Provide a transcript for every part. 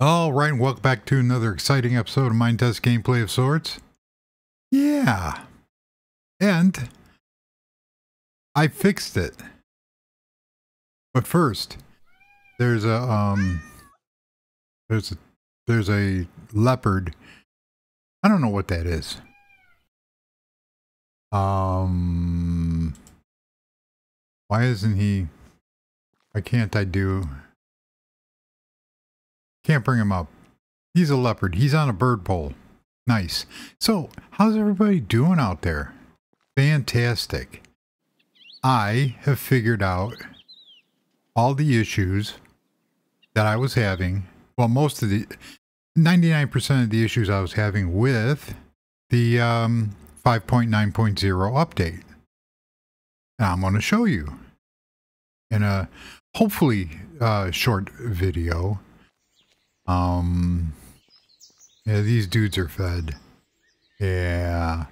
All right, welcome back to another exciting episode of Minetest gameplay of sorts. Yeah, and I fixed it. But first, there's a leopard. I don't know what that is. Why isn't he? Why can't I do? Can't bring him up. He's a leopard. He's on a bird pole. Nice. So, how's everybody doing out there? Fantastic. I have figured out all the issues that I was having. Well, most of the 99% of the issues I was having with the 5.9.0 update. And I'm going to show you in a hopefully short video. Yeah, these dudes are fed. Yeah.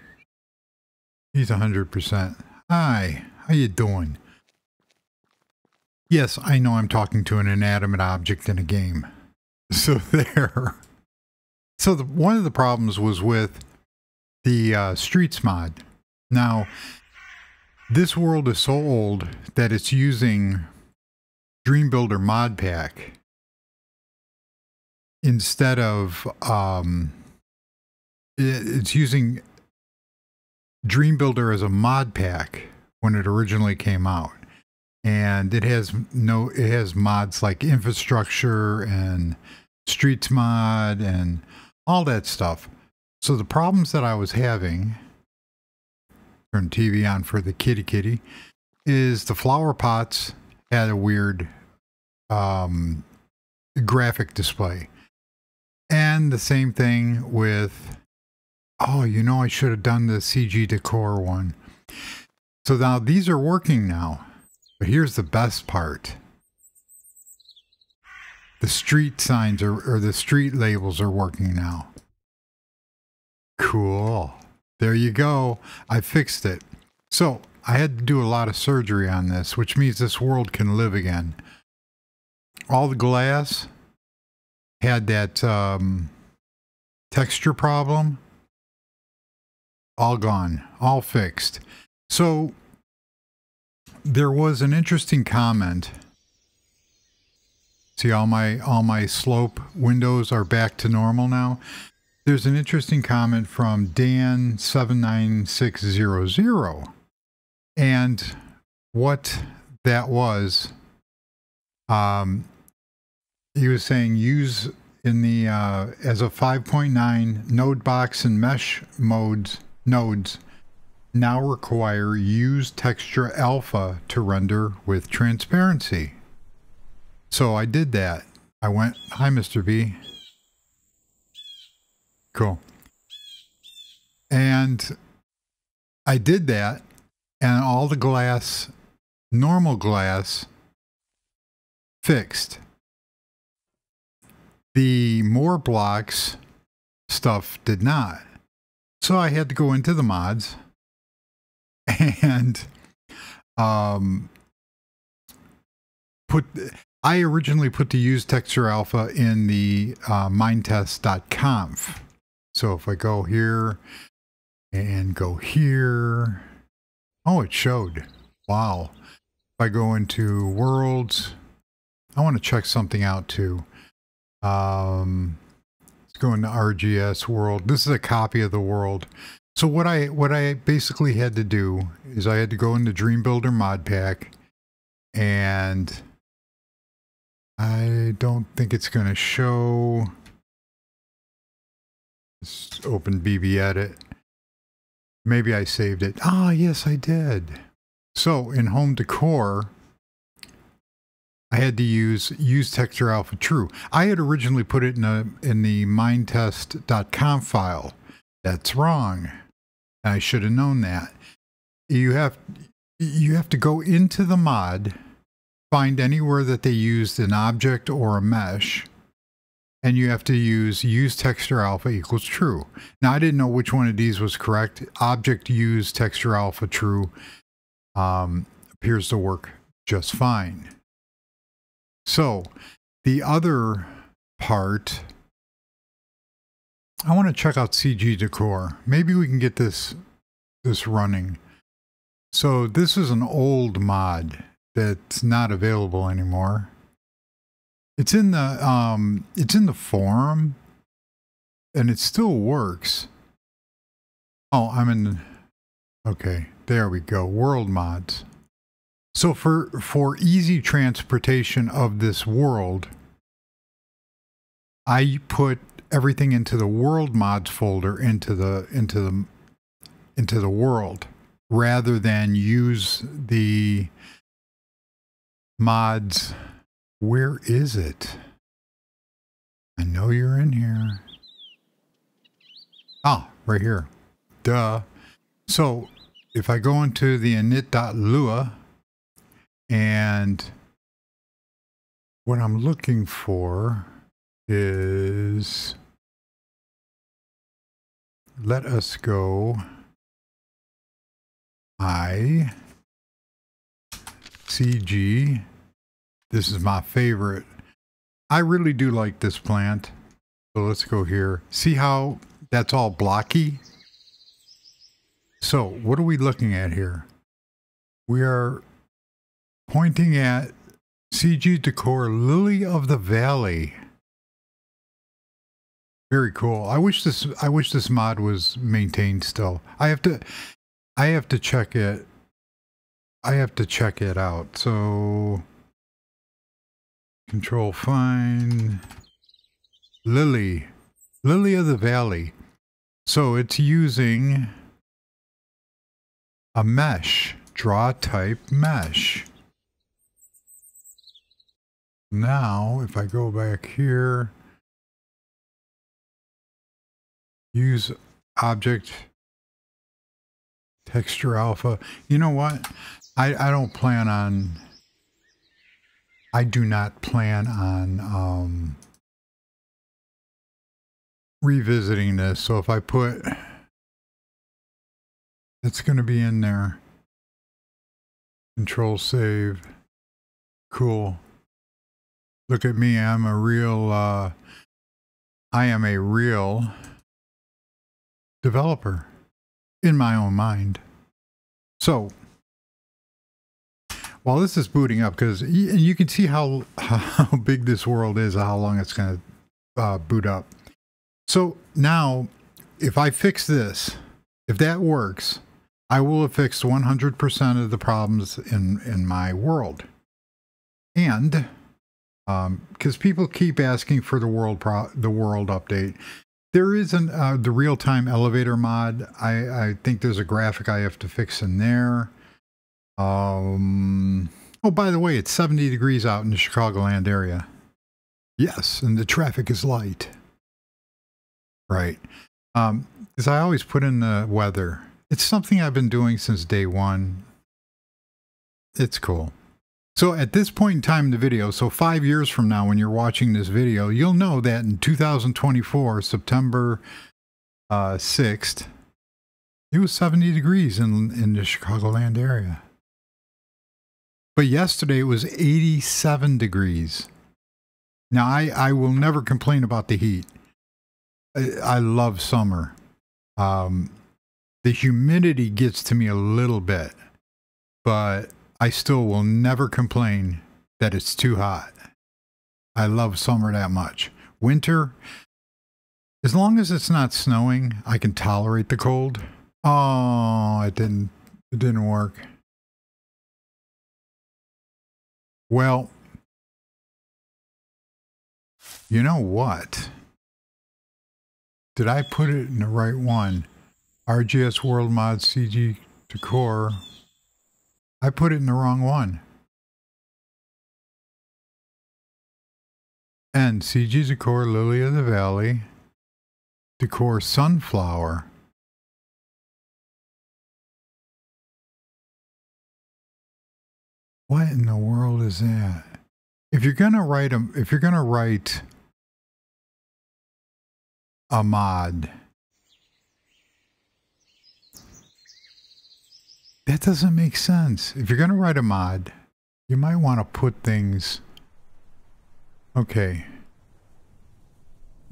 He's 100%. Hi, how you doing? Yes, I know I'm talking to an inanimate object in a game. So there. So one of the problems was with the Streets mod. Now, this world is so old that it's using Dream Builder mod pack instead of it's using Dream Builder as a mod pack when it originally came out, and it has mods like infrastructure and streets mod and all that stuff. So the problems that I was having, turn TV on for the kitty, is the flower pots had a weird graphic display. And the same thing with, oh, you know, I should have done the CG Decor one. So now these are working now. But here's the best part. The street signs or the street labels are working now. Cool. There you go. I fixed it. So I had to do a lot of surgery on this, which means this world can live again. All the glass had that texture problem. All gone. All fixed. So there was an interesting comment. See, all my slope windows are back to normal now. There's an interesting comment from Dan79600. And what that was, he was saying use in the as a 5.9 node box and mesh nodes now require use texture alpha to render with transparency. So I did that. I went, hi Mr. B. Cool. And I did that, and all the glass, normal glass, fixed. The more blocks stuff did not. So I had to go into the mods and I originally put the use texture alpha in the minetest.conf. So if I go here and go here, oh, it showed. Wow. If I go into worlds, I want to check something out too. Let's go into RGS world. This is a copy of the world. So what I basically had to do is I had to go into Dream Builder mod pack, and I don't think it's going to show. Let's open BB Edit. Maybe I saved it. Ah, yes, I did. So in Home Decor, I had to use texture alpha true. I had originally put it in the minetest.conf file. That's wrong. I should have known that. You have to go into the mod, find anywhere that they used an object or a mesh, and you have to use texture alpha equals true. Now I didn't know which one of these was correct. Object use texture alpha true appears to work just fine. So the other part, I want to check out CG Decor. Maybe we can get this running. So this is an old mod that's not available anymore. It's in the forum, and it still works. Oh, okay, there we go. World mods. So for easy transportation of this world, I put everything into the world mods folder into the world, rather than use the mods. Where is it? I know you're in here. Ah, right here. Duh. So if I go into the init.lua, and what I'm looking for is, let us go CG. This is my favorite. I really do like this plant. So let's go here. See how that's all blocky? So what are we looking at here? We are pointing at CG Decor Lily of the Valley. Very cool. I wish this mod was maintained still. I have to check it. I have to check it out. So control find Lily of the Valley. So it's using a mesh, draw type mesh. Now, if I go back here, use object texture alpha. You know what? I do not plan on revisiting this. So if I put, it's going to be in there. Control save. Cool. Look at me. I am a real developer in my own mind. So while this is booting up, because you can see how big this world is, how long it's going to boot up. So now, if I fix this, if that works, I will have fixed 100% of the problems in my world. And because people keep asking for the world update, there is the real-time elevator mod. I think there's a graphic I have to fix in there. Oh, by the way, it's 70 degrees out in the Chicagoland area. Yes, and the traffic is light. Right. Because I always put in the weather. It's something I've been doing since day one. It's cool. So at this point in time in the video, so 5 years from now when you're watching this video, you'll know that in 2024, September 6th, it was 70 degrees in the Chicagoland area. But yesterday it was 87 degrees. Now I will never complain about the heat. I love summer. The humidity gets to me a little bit, but I still will never complain that it's too hot. I love summer that much. Winter, as long as it's not snowing, I can tolerate the cold. Oh, it didn't work. Well, you know what? Did I put it in the right one? RGS World Mod CG Decor. I put it in the wrong one. And CG Decor Lily of the Valley. Decor Sunflower. What in the world is that? If you're gonna write a mod, that doesn't make sense. If you're gonna write a mod, you might want to put things. Okay.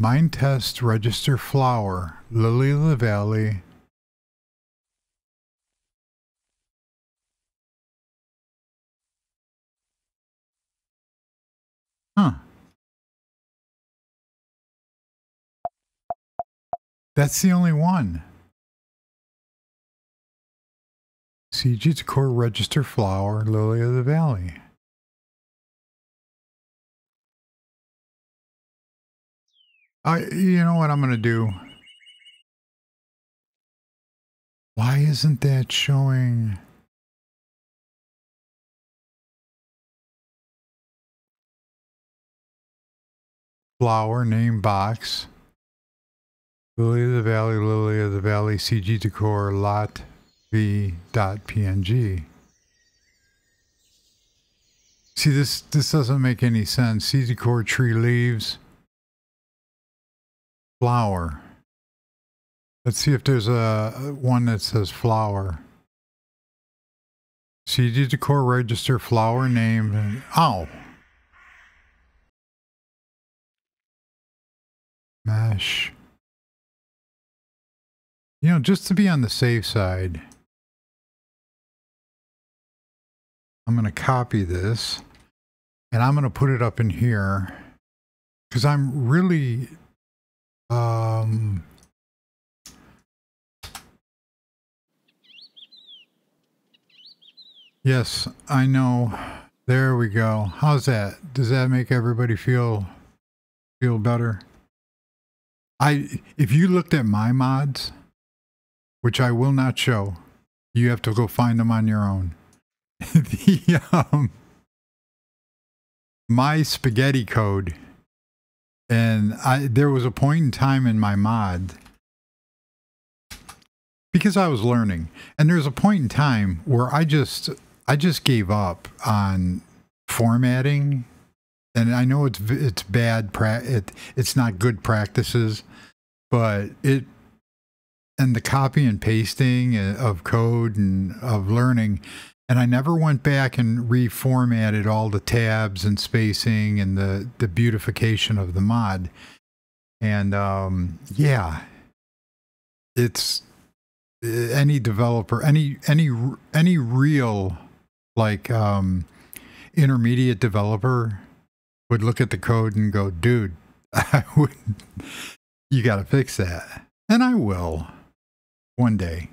Minetest register flower, lily of the valley. Huh. That's the only one. CG to core register flower, lily of the valley. You know what I'm going to do? Why isn't that showing? Flower name box. Lily of the valley, CG decor, lot v.png. See, this doesn't make any sense. CG decor tree leaves. Flower. Let's see if there's a one that says flower. CG decor register flower name. Ow. Mesh. You know, just to be on the safe side, I'm going to copy this and I'm going to put it up in here because I'm really, yes, I know. There we go. How's that? Does that make everybody feel better? If you looked at my mods, which I will not show, you have to go find them on your own. My spaghetti code, and there was a point in time in my mod, because I was learning, and there's a point in time where I just gave up on formatting, and I know it's bad, it's not good practices, but and the copy and pasting of code and of learning, and I never went back and reformatted all the tabs and spacing and the beautification of the mod. And yeah, it's any developer, any real like intermediate developer would look at the code and go, dude, you got to fix that. And I will one day.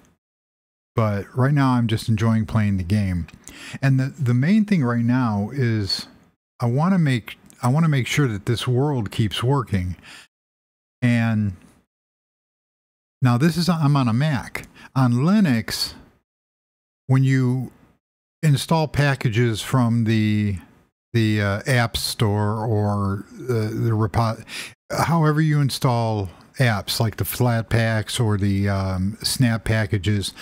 But right now I'm just enjoying playing the game. And the main thing right now is I want to make sure that this world keeps working. And now I'm on a Mac. On Linux, when you install packages from the App Store or the repo, however you install apps like the Flatpaks or the Snap packages,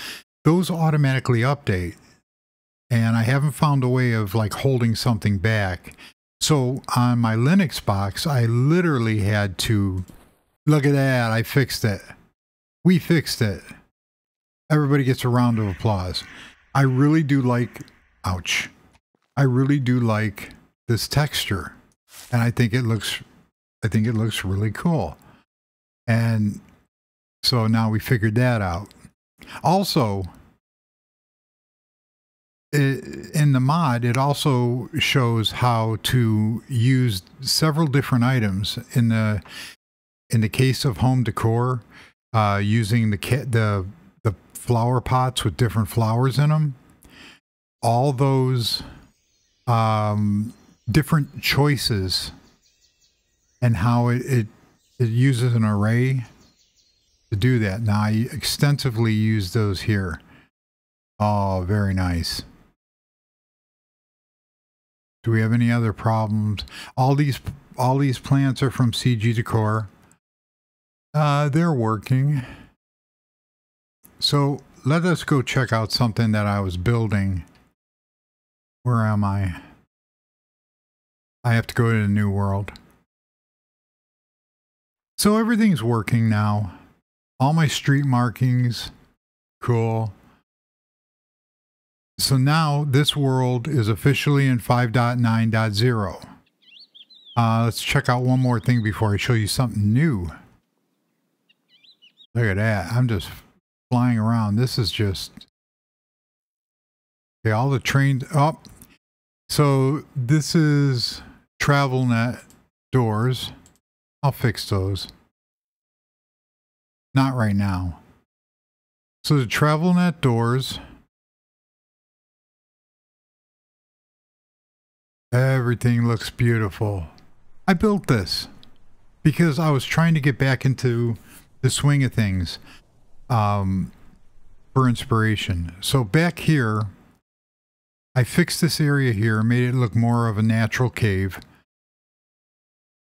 those automatically update. And I haven't found a way of like holding something back. So on my Linux box, I literally had to, look at that, I fixed it. We fixed it. Everybody gets a round of applause. I really do like, ouch. I really do like this texture. And I think it looks really cool. And so now we figured that out. Also, in the mod, it also shows how to use several different items. In the case of home decor, using the flower pots with different flowers in them. All those different choices and how it uses an array to do that. Now I extensively use those here. Oh, very nice. Do we have any other problems? All these plants are from CG Decor. They're working. So let us go check out something that I was building. Where am I? I have to go to the new world. So everything's working now. All my street markings, cool. So now this world is officially in 5.9.0. Let's check out one more thing before I show you something new. Look at that. I'm just flying around. This is just... Okay, all the trains up. Oh, so this is TravelNet doors. I'll fix those. Not right now. So the TravelNet doors. Everything looks beautiful. I built this because I was trying to get back into the swing of things for inspiration. So back here, I fixed this area here, made it look more of a natural cave.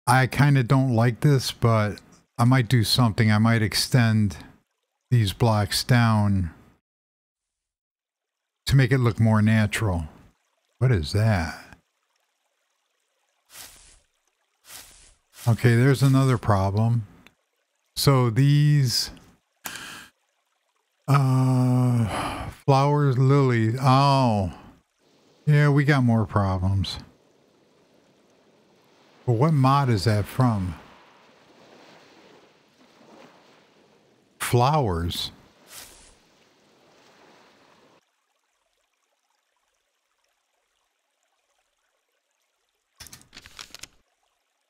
I kind of don't like this, but I might do something. I might extend these blocks down to make it look more natural. What is that? Okay, there's another problem. So these flowers, lilies. Oh, yeah, we got more problems. But what mod is that from? Flowers.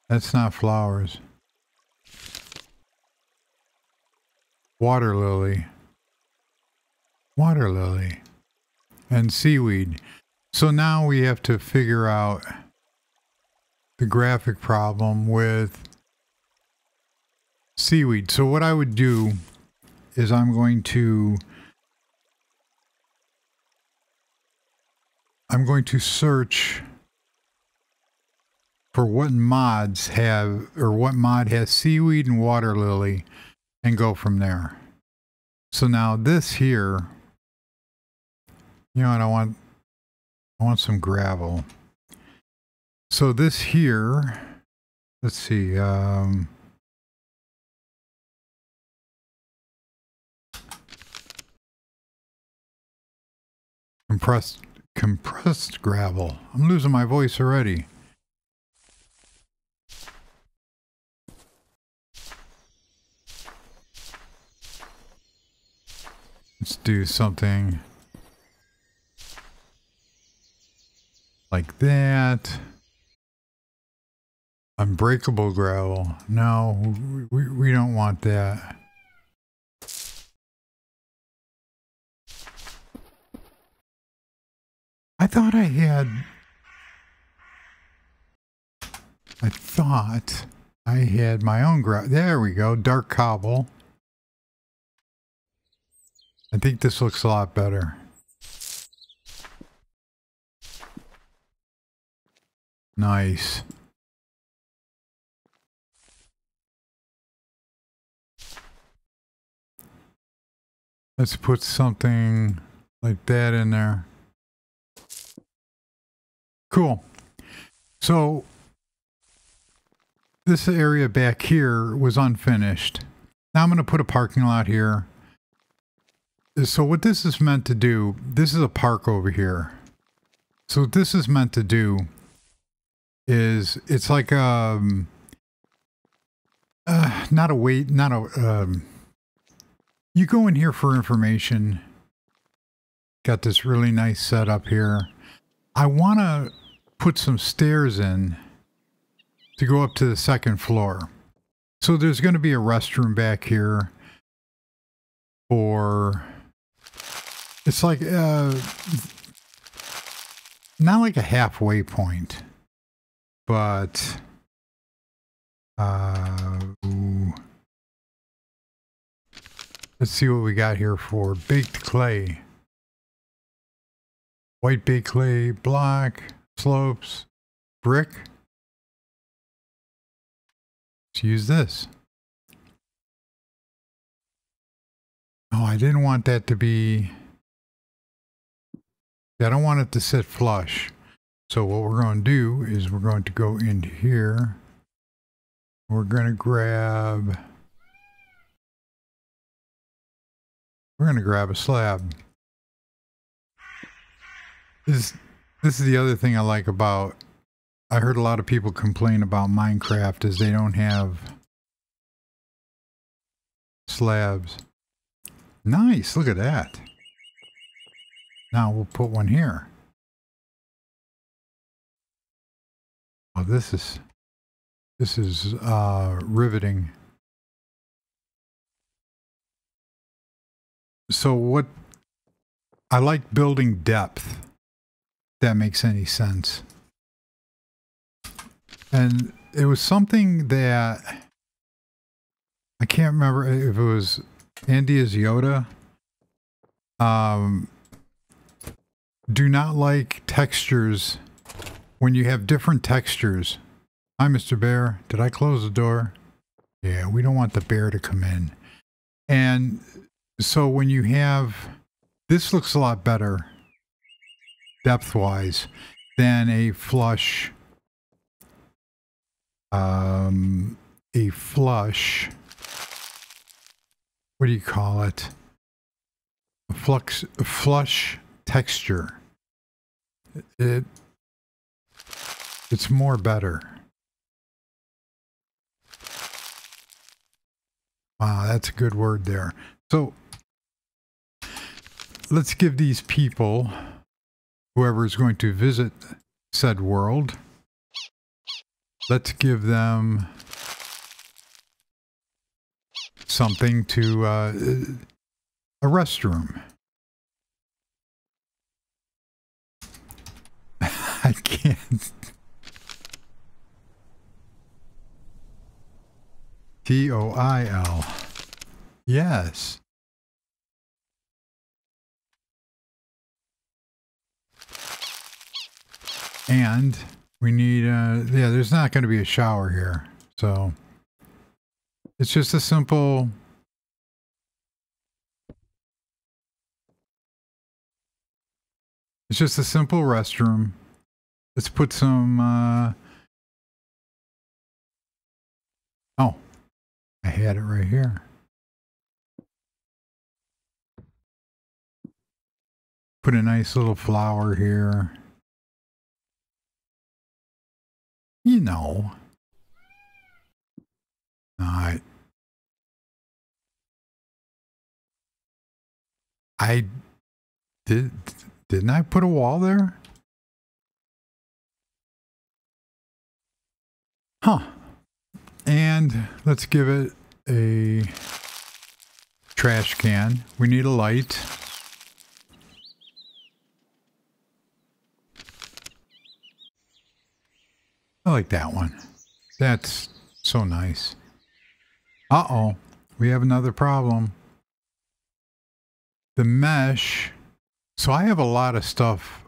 That's not flowers. Water lily. Water lily. And seaweed. So now we have to figure out the graphic problem with seaweed. So what I would do is I'm going to search for what mods have, or what mod has seaweed and water lily, and go from there. So now this here, you know what, I want some gravel. So this here, let's see, compressed gravel. I'm losing my voice already. Let's do something like that. Unbreakable gravel. No, we don't want that. I thought I had my own gravel. There we go. Dark cobble. I think this looks a lot better. Nice. Let's put something like that in there. Cool. So this area back here was unfinished. Now I'm going to put a parking lot here. So what this is meant to do, this is a park over here. So what this is meant to do is, it's like not a wait, not a you go in here for information. Got this really nice setup here. I want to put some stairs in to go up to the second floor. So there's going to be a restroom back here for, it's like not like a halfway point, but let's see what we got here for baked clay. White baked clay, block, slopes, brick. Let's use this. Oh, I didn't want that to be... I don't want it to sit flush. So what we're going to do is we're going to go into here. We're going to grab... We're going to grab a slab. This is the other thing I like about I heard a lot of people complain about Minecraft is they don't have slabs. Nice, look at that. Now we'll put one here. Oh, this is riveting. So what I like building depth, if that makes any sense. And it was something that I can't remember if it was Andy Yoda. Do not like textures when you have different textures. Hi, Mr. Bear. Did I close the door? Yeah, we don't want the bear to come in. And so when you have, this looks a lot better depth-wise than a flush, what do you call it? A flush texture. It's more better. Wow, that's a good word there. So let's give these people, whoever is going to visit said world, let's give them something to a restroom. I can't. TOIL. Yes. And we need, yeah, there's not going to be a shower here. So it's just a simple, restroom. Let's put some, oh, I had it right here. Put a nice little flower here. You know. All right. Didn't I put a wall there? Huh. And let's give it a trash can. We need a light. I like that one. That's so nice. Uh-oh. We have another problem. The mesh. So I have a lot of stuff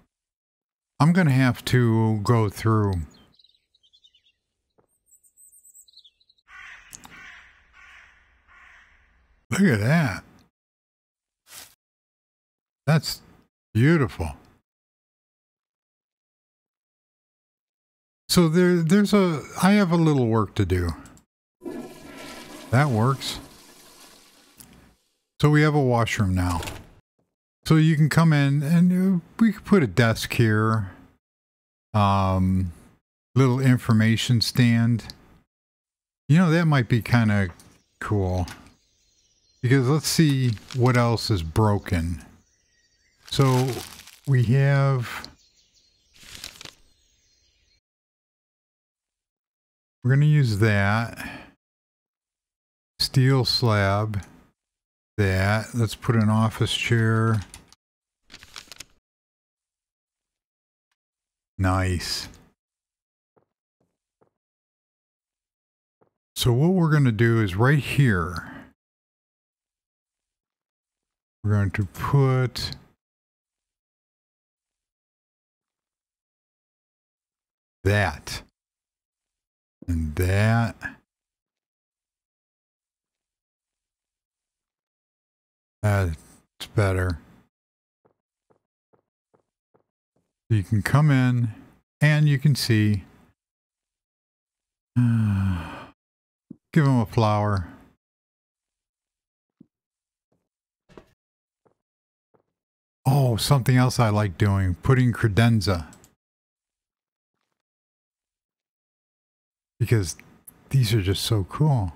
I'm going to have to go through. Look at that. That's beautiful. So I have a little work to do. That works. So we have a washroom now. So you can come in and we could put a desk here. Little information stand. You know, that might be kind of cool. Because let's see what else is broken. So we have... We're going to use that. Steel slab. That. Let's put an office chair. Nice. So what we're going to do is right here, we're going to put that and that. That's better. You can come in and you can see, give them a flower. Oh, something else I like doing, putting credenza. because these are just so cool.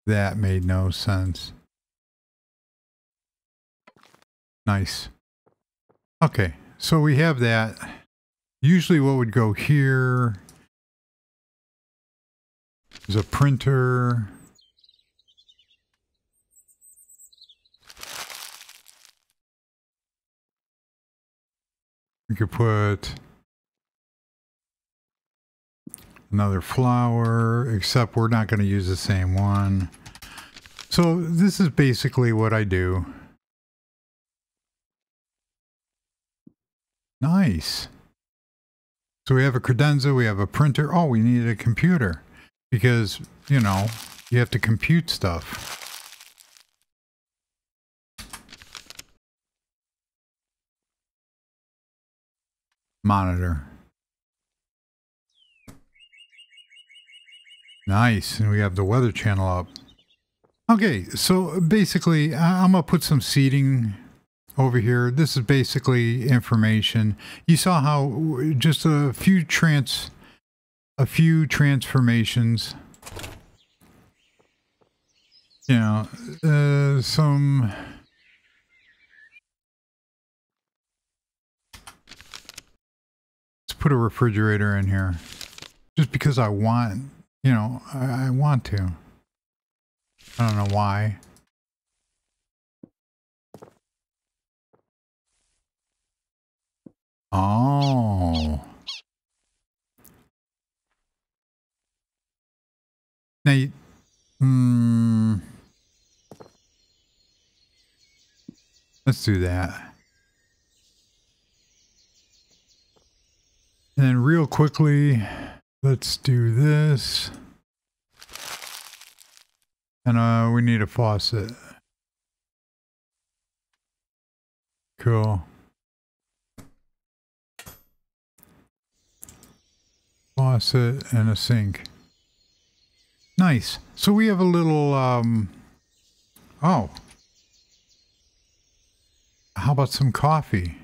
That made no sense. Nice. Okay, so we have that. Usually what would go here is a printer. We could put another flower, except we're not going to use the same one. So this is basically what I do. Nice. So we have a credenza, we have a printer. Oh, we needed a computer because, you know, you have to compute stuff. Monitor. Nice. And we have the weather channel up. Okay, so basically I'm going to put some seating over here. This is basically information. You saw how just a few transformations. You know, some. Let's put a refrigerator in here, just because I want. You know, I want to. I don't know why. Oh. Now, let's do that. And then real quickly, let's do this. And we need a faucet. Cool. Faucet and a sink. Nice. So we have a little, oh. How about some coffee?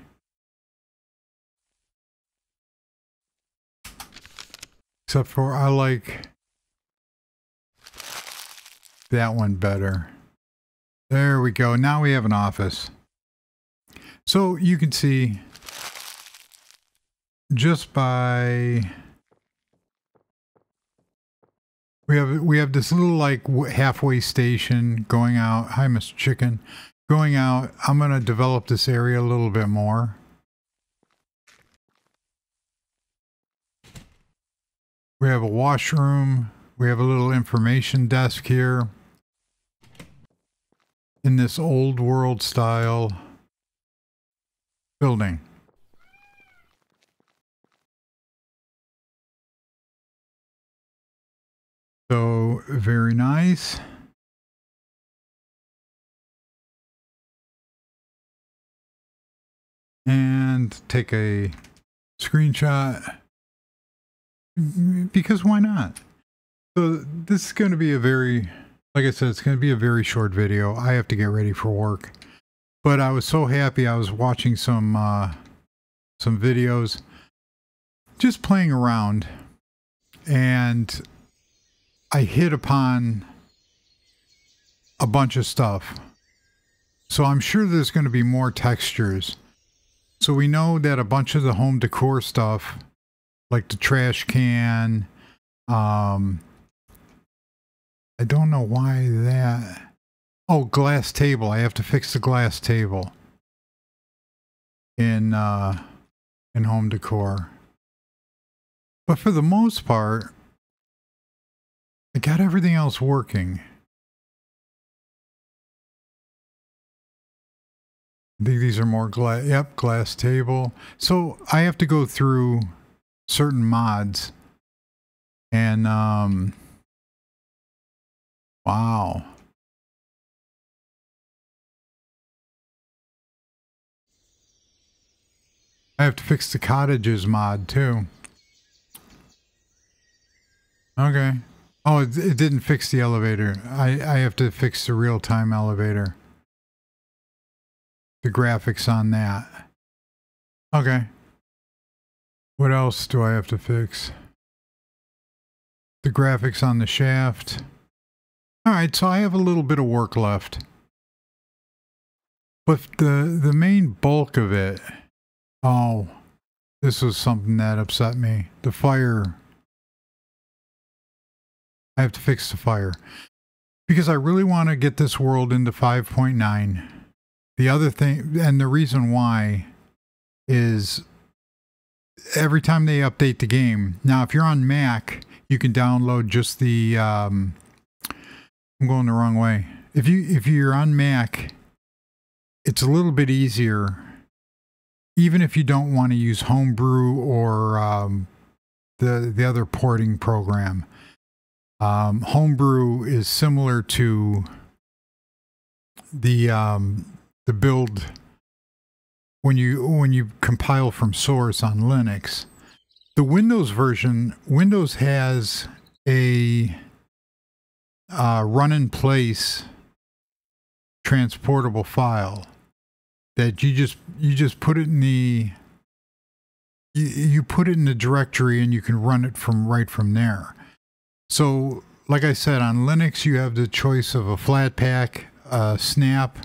Except for I like that one better. There we go. Now we have an office. So you can see just by we have this little like halfway station going out. Hi, Mr. Chicken. Going out. I'm going to develop this area a little bit more. We have a washroom. We have a little information desk here in this old world style building. So very nice. And take a screenshot because why not? So this is going to be a very, like I said, it's going to be a very short video. I have to get ready for work. But I was so happy. I was watching some videos, just playing around, and I hit upon a bunch of stuff. So I'm sure there's going to be more textures. So we know that a bunch of the home decor stuff, like the trash can, I don't know why that. Oh, glass table. I have to fix the glass table in home decor. But for the most part, I got everything else working. I think these are more glass. Yep, glass table. So I have to go through certain mods. And, wow. I have to fix the cottages mod too. Okay. Oh, it didn't fix the elevator. I have to fix the real-time elevator. The graphics on that. Okay. What else do I have to fix? The graphics on the shaft. All right, so I have a little bit of work left. But the main bulk of it, oh, this was something that upset me. The fire. I have to fix the fire. Because I really want to get this world into 5.9. The other thing, and the reason why, is every time they update the game. Now, if you're on Mac, you can download just the, I'm going the wrong way. If you're on Mac, it's a little bit easier, even if you don't want to use Homebrew or the other porting program. Homebrew is similar to the build when you compile from source on Linux. The Windows version, Windows has a run in place transportable file that you just put it in the you put it in the directory and you can run it right from there. So, like I said, on Linux, you have the choice of a Flatpak, Snap,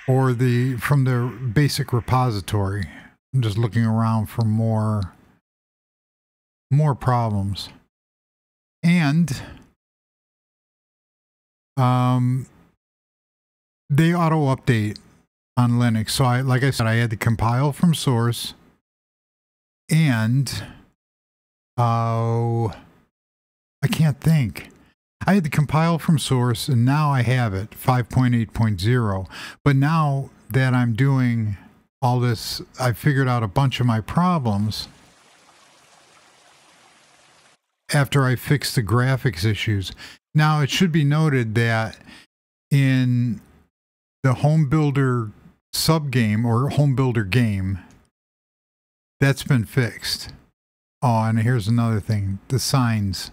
or from the basic repository. I'm just looking around for more problems. And they auto update on Linux. So like I said, I had to compile from source, and I can't think. I had to compile from source, and now I have it, 5.8.0. But now that I'm doing all this, I figured out a bunch of my problems after I fixed the graphics issues. Now, it should be noted that in the Home Builder subgame or Home Builder game, that's been fixed. Oh, and here's another thing, the signs.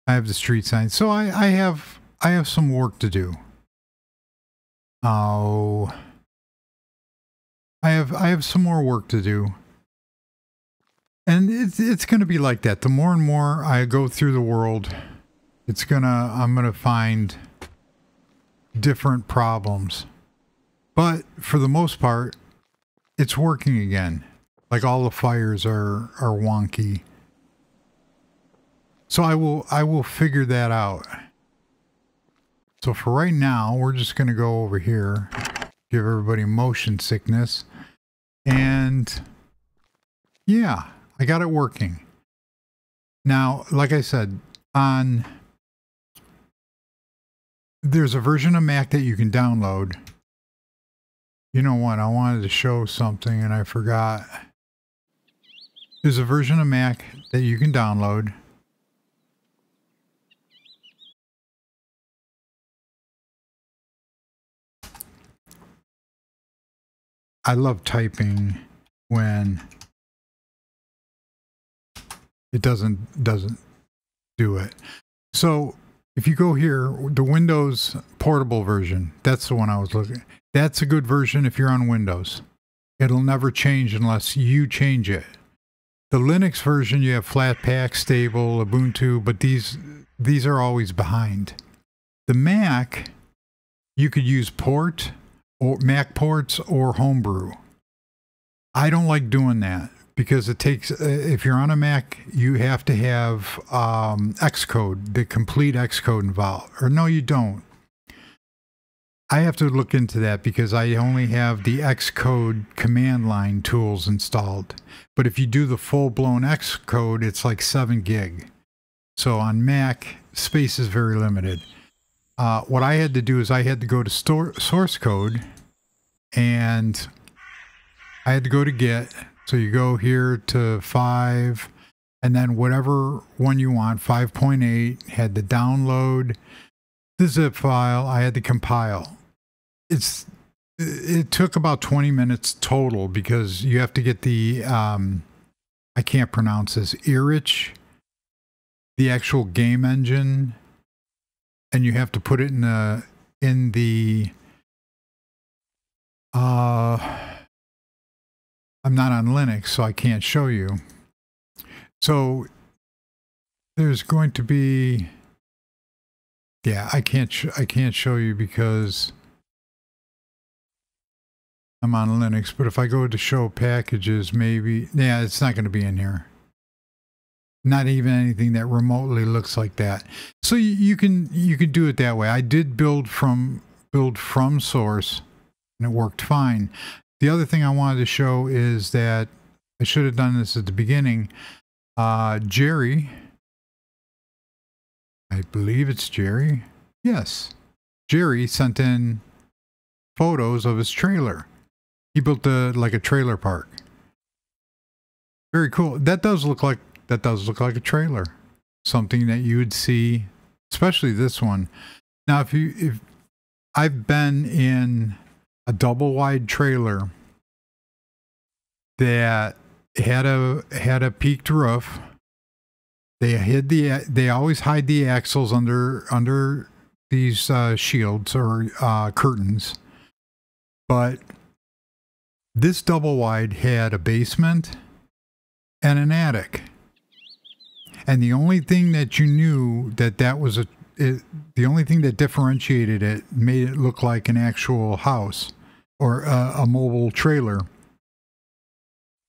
I have the street signs. So I have some work to do. Oh, I have some more work to do. And it's going to be like that. The more and more I go through the world, I'm going to find different problems. But for the most part, it's working again. Like all the fires are wonky. So I will figure that out. So for right now, we're just going to go over here, give everybody motion sickness. And yeah, I got it working. Now, like I said, there's a version of Mac that you can download. You know what? I wanted to show something and I forgot. There's a version of Mac that you can download. I love typing when it doesn't do it. So if you go here, the Windows portable version, that's the one I was looking at. That's a good version if you're on Windows. It'll never change unless you change it. The Linux version, you have Flatpak, Stable, Ubuntu, but these are always behind. The Mac, you could use port or Mac ports or Homebrew. I don't like doing that because it takes, if you're on a Mac, you have to have Xcode, the complete Xcode involved. Or no, you don't. I have to look into that because I only have the Xcode command line tools installed. But if you do the full-blown Xcode, it's like 7 gig. So on Mac, space is very limited. What I had to do is I had to go to source code, and I had to go to Git. So you go here to 5, and then whatever one you want, 5.8, had to download the zip file. I had to compile. It took about 20 minutes total because you have to get the, I can't pronounce this, Irich, the actual game engine, and you have to put it in the I'm not on Linux, so I can't show you. So there's going to be, yeah, I can't show you because I'm on Linux. But if I go to show packages, maybe, yeah, it's not going to be in here. Not even anything that remotely looks like that. So you can do it that way. I did build from source, and it worked fine. The other thing I wanted to show is that I should have done this at the beginning. Jerry, I believe it's Jerry. Yes, Jerry sent in photos of his trailer. He built like a trailer park. Very cool. That does look like a trailer. Something that you would see, especially this one. Now, if I've been in a double wide trailer that had a peaked roof. They always hide the axles under these shields or curtains. But this double wide had a basement and an attic. And the only thing that you knew that was the only thing that differentiated it, made it look like an actual house or a mobile trailer,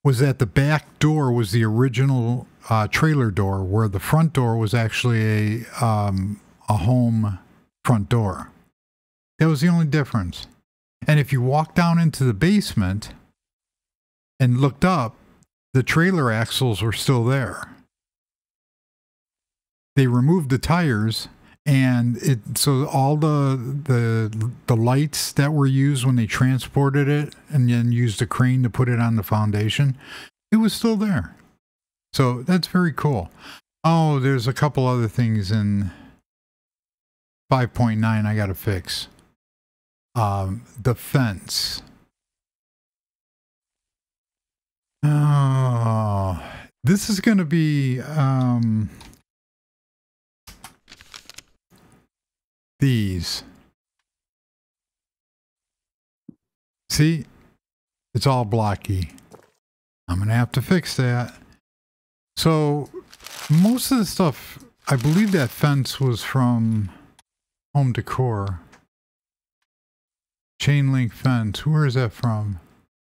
was that the back door was the original trailer door, where the front door was actually a home front door. That was the only difference. And if you walked down into the basement and looked up, the trailer axles were still there. They removed the tires, and so all the lights that were used when they transported it and then used a crane to put it on the foundation, it was still there. So that's very cool. Oh, there's a couple other things in 5.9 I got to fix. The fence. Oh, this is going to be these. See, it's all blocky. I'm going to have to fix that. So most of the stuff, I believe that fence was from Home Decor. Chain link fence. Where is that from?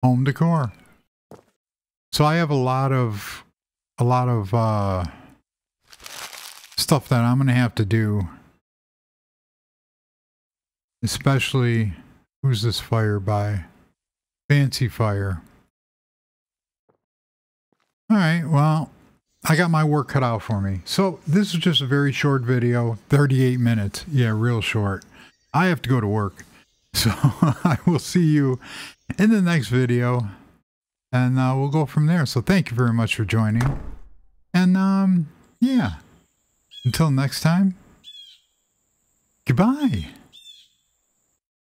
Home Decor. So I have a lot of stuff that I'm going to have to do. Especially, who's this fire by? Fancy Fire. All right, well, I got my work cut out for me. So this is just a very short video, 38 minutes. Yeah, real short. I have to go to work. So I will see you in the next video, and we'll go from there. So thank you very much for joining. And yeah, until next time, goodbye.